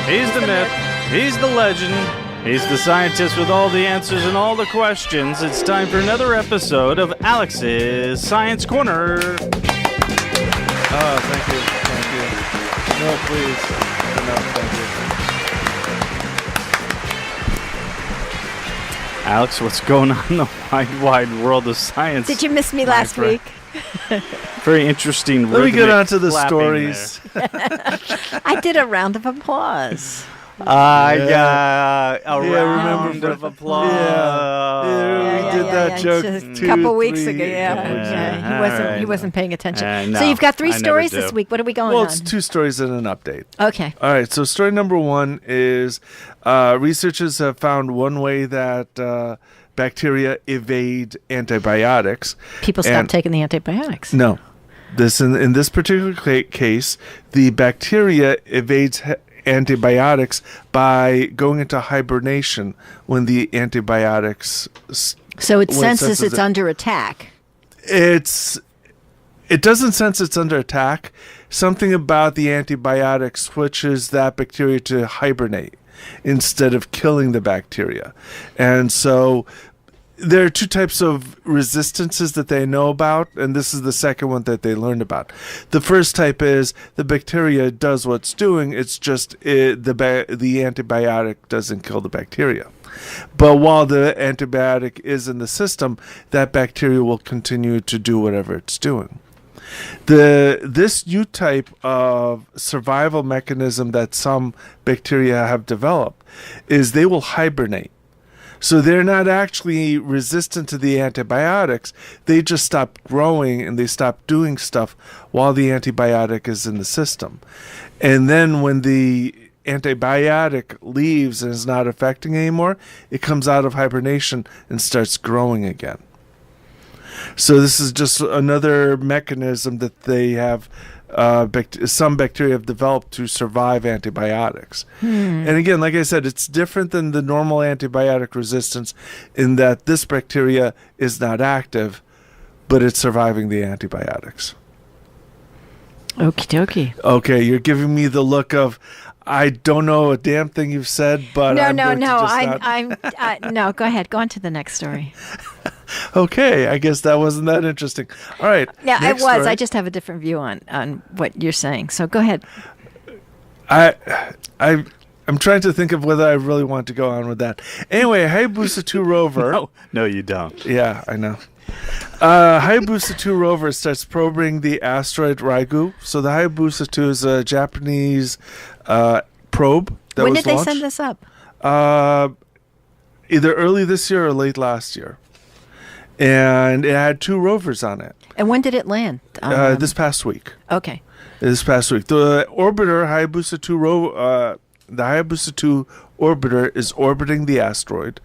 He's the myth. He's the legend. He's the scientist with all the answers and all the questions. It's time for another episode of Alex's Science Corner. Oh, thank you. Thank you. No, please. No, thank you. Alex, what's going on in the wide world of science? Did you miss me last week? Very interesting. Let me get on to the stories. I did a round of applause. A round of applause. Yeah, we did that joke just a couple weeks ago. He wasn't paying attention. So you've got three stories this week. What are we going on? Well, it's two stories and an update. Okay. All right. So story number one is researchers have found one way that bacteria evade antibiotics. People stop taking the antibiotics. No. In this particular case, the bacteria evades antibiotics by going into hibernation when the antibiotics. So it senses it's under attack. It doesn't sense it's under attack. Something about the antibiotic switches that bacteria to hibernate instead of killing the bacteria. And so there are two types of resistances that they know about, and this is the second one that they learned about. The first type is the bacteria does what's doing, it's just the antibiotic doesn't kill the bacteria. But while the antibiotic is in the system, that bacteria will continue to do whatever it's doing. This new type of survival mechanism that some bacteria have developed is they will hibernate. So they're not actually resistant to the antibiotics. They just stop growing and they stop doing stuff while the antibiotic is in the system. And then when the antibiotic leaves and is not affecting anymore, it comes out of hibernation and starts growing again. So this is just another mechanism that they have. Some bacteria have developed to survive antibiotics. And again, like I said, it's different than the normal antibiotic resistance in that this bacteria is not active, but it's surviving the antibiotics. Okie dokie. Okay, you're giving me the look of, I don't know a damn thing you've said, but no. Go ahead. Go on to the next story. Okay, I guess that wasn't that interesting. All right. Yeah, it was. Story. I just have a different view on what you're saying. So go ahead. I'm trying to think of whether I really want to go on with that. Anyway, Hayabusa rover. No, you don't. Yeah, I know. Hayabusa rover starts probing the asteroid Ryugu. So the Hayabusa 2 is a Japanese probe that when was did launched. They send this up? Either early this year or late last year. And it had 2 rovers on it. And when did it land? This past week. Okay. This past week. The orbiter, Hayabusa 2 the Hayabusa 2 orbiter is orbiting the asteroid,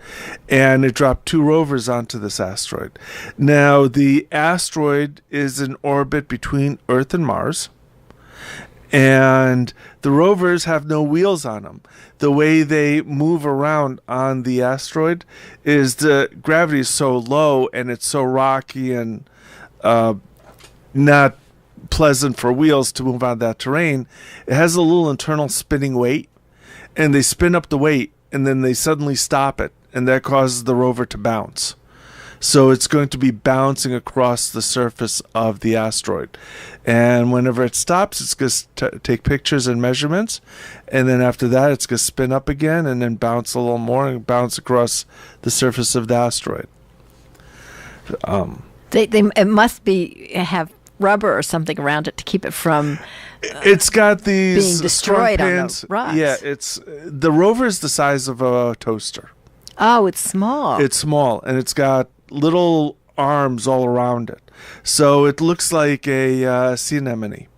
and it dropped 2 rovers onto this asteroid. Now, the asteroid is in orbit between Earth and Mars, and the rovers have no wheels on them. The way they move around on the asteroid is the gravity is so low and it's so rocky and not pleasant for wheels to move on that terrain. It has a little internal spinning weight, and they spin up the weight and then they suddenly stop it, and that causes the rover to bounce. So it's going to be bouncing across the surface of the asteroid. And whenever it stops, it's going to take pictures and measurements. And then after that, it's going to spin up again and then bounce a little more and bounce across the surface of the asteroid. It must have rubber or something around it to keep it from it's got these being destroyed on the rocks. Yeah, the rover is the size of a toaster. Oh, it's small. It's small, and it's got little arms all around it. So it looks like a sea anemone.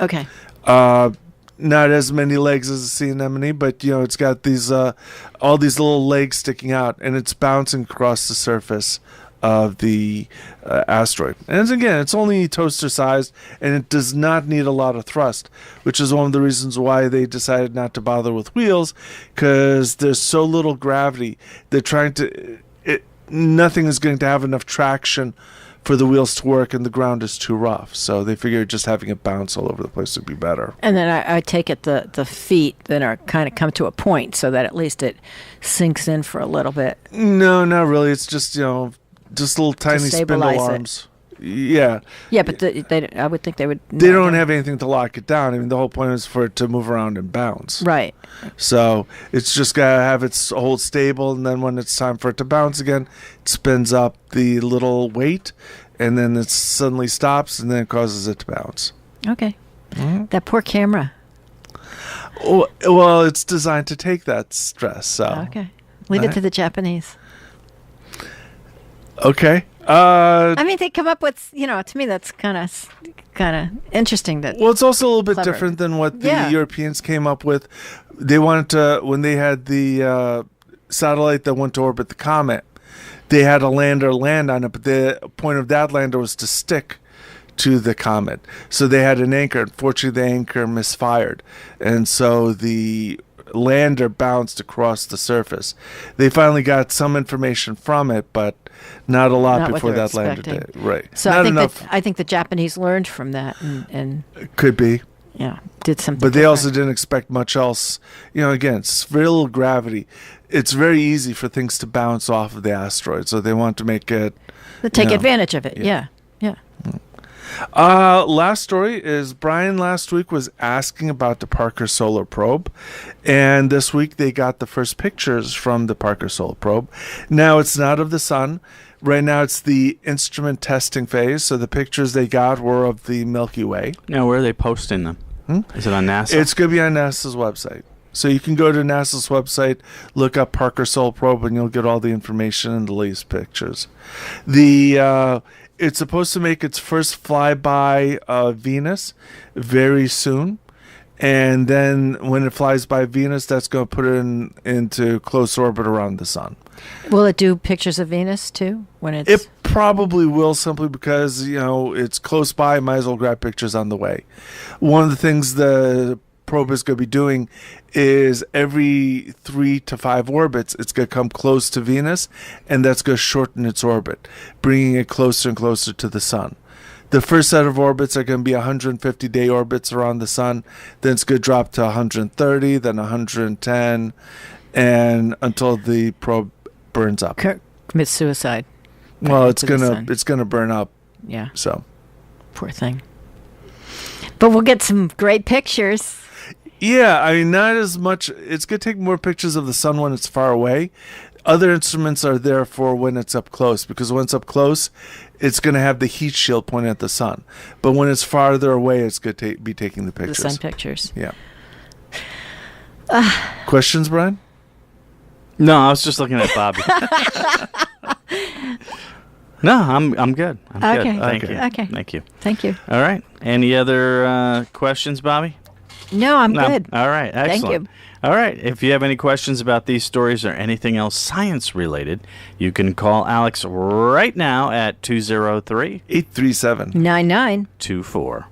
Okay. Not as many legs as a sea anemone, but it's got these all these little legs sticking out, and it's bouncing across the surface of the asteroid. And again, it's only toaster sized, and it does not need a lot of thrust, which is one of the reasons why they decided not to bother with wheels, because there's so little gravity. They're trying to nothing is going to have enough traction for the wheels to work, and the ground is too rough. So they figured just having it bounce all over the place would be better. And then I take it the feet then are kind of come to a point so that at least it sinks in for a little bit. No, not really. It's just, just little tiny spindle arms. Yeah. Yeah, but I would think they would. They don't have anything to lock it down. I mean, the whole point is for it to move around and bounce. Right. So it's just got to have its hold stable, and then when it's time for it to bounce again, it spins up the little weight, and then it suddenly stops, and then it causes it to bounce. Okay. Mm-hmm. That poor camera. Well, it's designed to take that stress. So. Okay. Leave it to the Japanese. Okay. I mean, they come up with, to me, that's kind of interesting. Well, it's also a little bit different than what the Europeans came up with. They wanted to, when they had the satellite that went to orbit the comet, they had a lander land on it, but the point of that lander was to stick to the comet. So they had an anchor. Unfortunately, the anchor misfired. And so the lander bounced across the surface. They finally got some information from it, but not a lot before that lander did. Right. So I think the Japanese learned from that and could be. Yeah, did something. But they also didn't expect much else. Again, it's very little gravity. It's very easy for things to bounce off of the asteroid, so they want to make it. They take advantage of it. Yeah. Last story is Brian last week was asking about the Parker Solar Probe, and this week they got the first pictures from the Parker Solar Probe. Now it's not of the sun. Right now it's the instrument testing phase, so the pictures they got were of the Milky Way. Now where are they posting them? Is it on NASA? It's going to be on NASA's website. So you can go to NASA's website, look up Parker Solar Probe, and you'll get all the information and the latest pictures. It's supposed to make its first flyby of Venus very soon. And then when it flies by Venus, that's going to put it into close orbit around the sun. Will it do pictures of Venus too? It probably will, simply because, it's close by. Might as well grab pictures on the way. One of the things the probe is going to be doing is every 3 to 5 orbits, it's going to come close to Venus, and that's going to shorten its orbit, bringing it closer and closer to the sun. The first set of orbits are going to be 150-day orbits around the sun. Then it's going to drop to 130, then 110, and until the probe burns up. Commits suicide. Well, it's gonna burn up. Yeah. So. Poor thing. But we'll get some great pictures. Yeah, I mean, not as much. It's going to take more pictures of the sun when it's far away. Other instruments are there for when it's up close, because when it's up close, it's going to have the heat shield pointing at the sun. But when it's farther away, it's going to be taking the pictures. The sun pictures. Yeah. Questions, Brian? No, I was just looking at Bobby. No, I'm good. I'm good. Thank you. Okay. Thank you. Thank you. All right. Any other questions, Bobby? No, I'm good. All right. Excellent. Thank you. All right. If you have any questions about these stories or anything else science related, you can call Alex right now at 203-837-9924.